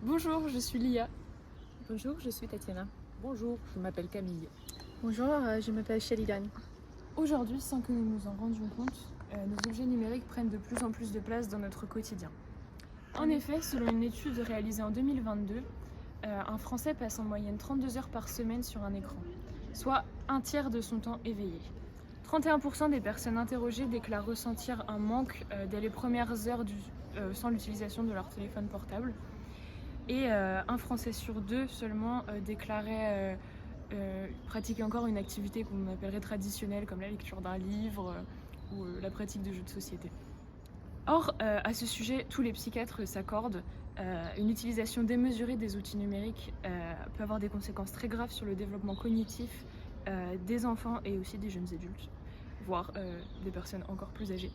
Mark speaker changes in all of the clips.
Speaker 1: Bonjour, je suis Lia.
Speaker 2: Bonjour, je suis Tatiana.
Speaker 3: Bonjour, je m'appelle Camille.
Speaker 4: Bonjour, je m'appelle Sheridan.
Speaker 1: Aujourd'hui, sans que nous nous en rendions compte, nos objets numériques prennent de plus en plus de place dans notre quotidien. En effet, selon une étude réalisée en 2022, un Français passe en moyenne 32 heures par semaine sur un écran, soit un tiers de son temps éveillé. 31% des personnes interrogées déclarent ressentir un manque dès les premières heures sans l'utilisation de leur téléphone portable. Et un Français sur deux seulement déclarait pratiquer encore une activité qu'on appellerait traditionnelle, comme la lecture d'un livre ou la pratique de jeux de société. Or, à ce sujet, tous les psychiatres s'accordent. Une utilisation démesurée des outils numériques peut avoir des conséquences très graves sur le développement cognitif des enfants et aussi des jeunes adultes, voire des personnes encore plus âgées.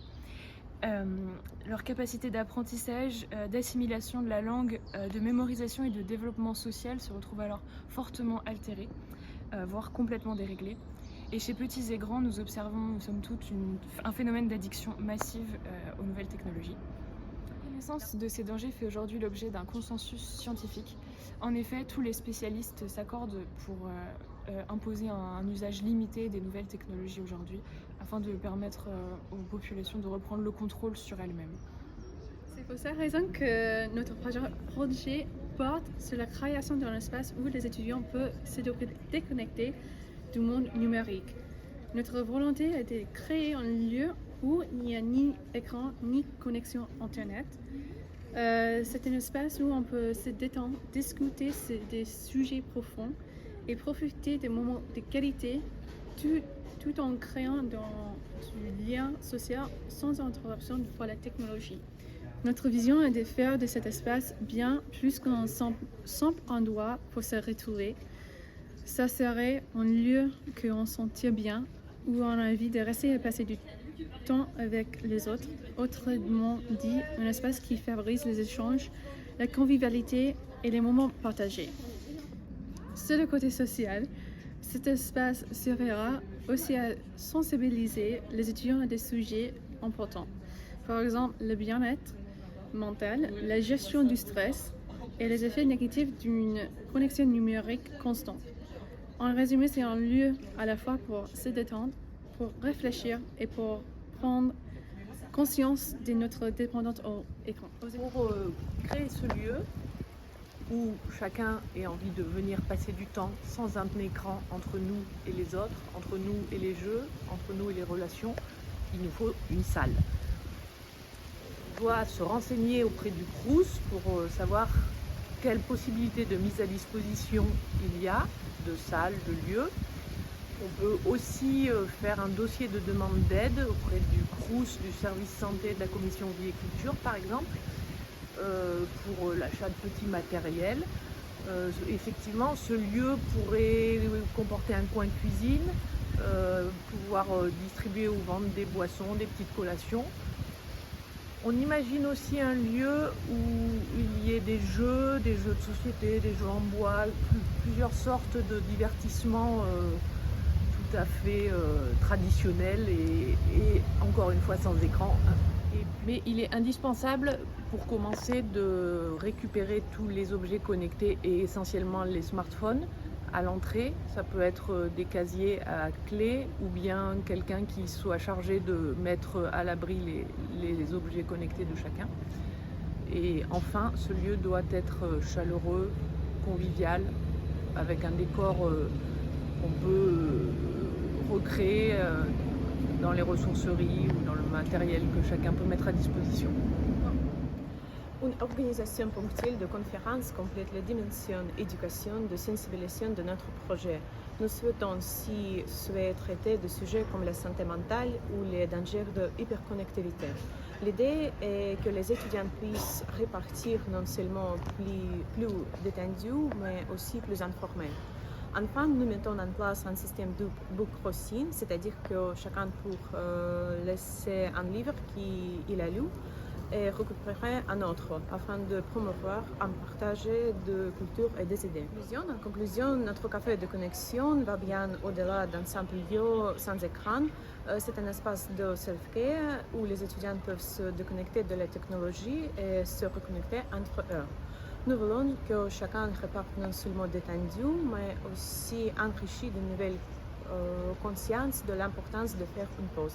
Speaker 1: Leur capacité d'apprentissage, d'assimilation de la langue, de mémorisation et de développement social se retrouve alors fortement altérée, voire complètement déréglée. Et chez petits et grands, nous observons, somme toute, un phénomène d'addiction massive aux nouvelles technologies. La connaissance de ces dangers fait aujourd'hui l'objet d'un consensus scientifique. En effet, tous les spécialistes s'accordent pour imposer un usage limité des nouvelles technologies aujourd'hui, afin de permettre aux populations de reprendre le contrôle sur elles-mêmes.
Speaker 4: C'est pour cette raison que notre projet porte sur la création d'un espace où les étudiants peuvent se déconnecter du monde numérique. Notre volonté est de créer un lieu où il n'y a ni écran ni connexion Internet. C'est un espace où on peut se détendre, discuter des sujets profonds et profiter des moments de qualité tout en créant du lien social sans interruption par la technologie. Notre vision est de faire de cet espace bien plus qu'un simple endroit pour se retrouver. Ça serait un lieu qu'on sentit bien, où on a envie de rester et passer du temps avec les autres. Autrement dit, un espace qui favorise les échanges, la convivialité et les moments partagés. Sur le côté social, cet espace servira aussi à sensibiliser les étudiants à des sujets importants. Par exemple, le bien-être mental, la gestion du stress et les effets négatifs d'une connexion numérique constante. En résumé, c'est un lieu à la fois pour se détendre, pour réfléchir et pour prendre conscience de notre dépendance au écran.
Speaker 3: Pour créer ce lieu où chacun ait envie de venir passer du temps sans un écran entre nous et les autres, entre nous et les jeux, entre nous et les relations, il nous faut une salle. On doit se renseigner auprès du Crous pour savoir quelles possibilités de mise à disposition il y a, de salles, de lieux. On peut aussi faire un dossier de demande d'aide auprès du Crous, du service santé de la commission vie et culture par exemple, pour l'achat de petits matériels. Effectivement, ce lieu pourrait comporter un coin cuisine, pouvoir distribuer ou vendre des boissons, des petites collations. On imagine aussi un lieu où il y ait des jeux de société, des jeux en bois, plusieurs sortes de divertissements tout à fait traditionnels et encore une fois sans écran. Mais il est indispensable pour commencer de récupérer tous les objets connectés et essentiellement les smartphones à l'entrée. Ça peut être des casiers à clé ou bien quelqu'un qui soit chargé de mettre à l'abri les objets connectés de chacun. Et enfin, ce lieu doit être chaleureux, convivial, avec un décor qu'on peut recréer dans les ressourceries ou dans le matériel que chacun peut mettre à disposition.
Speaker 2: Une organisation ponctuelle de conférences complète la dimension éducation, de sensibilisation de notre projet. Nous souhaitons aussi traiter de sujets comme la santé mentale ou les dangers de hyperconnectivité. L'idée est que les étudiants puissent repartir non seulement plus détendus, mais aussi plus informés. Enfin, nous mettons en place un système de book crossing, c'est-à-dire que chacun peut laisser un livre qu'il a lu et récupérer un autre afin de promouvoir un partage de culture et des idées. En conclusion, notre café de connexion va bien au-delà d'un simple lieu sans écran. C'est un espace de self-care où les étudiants peuvent se déconnecter de la technologie et se reconnecter entre eux. Nous voulons que chacun reparte non seulement détendu, mais aussi enrichi de nouvelles consciences de l'importance de faire une pause.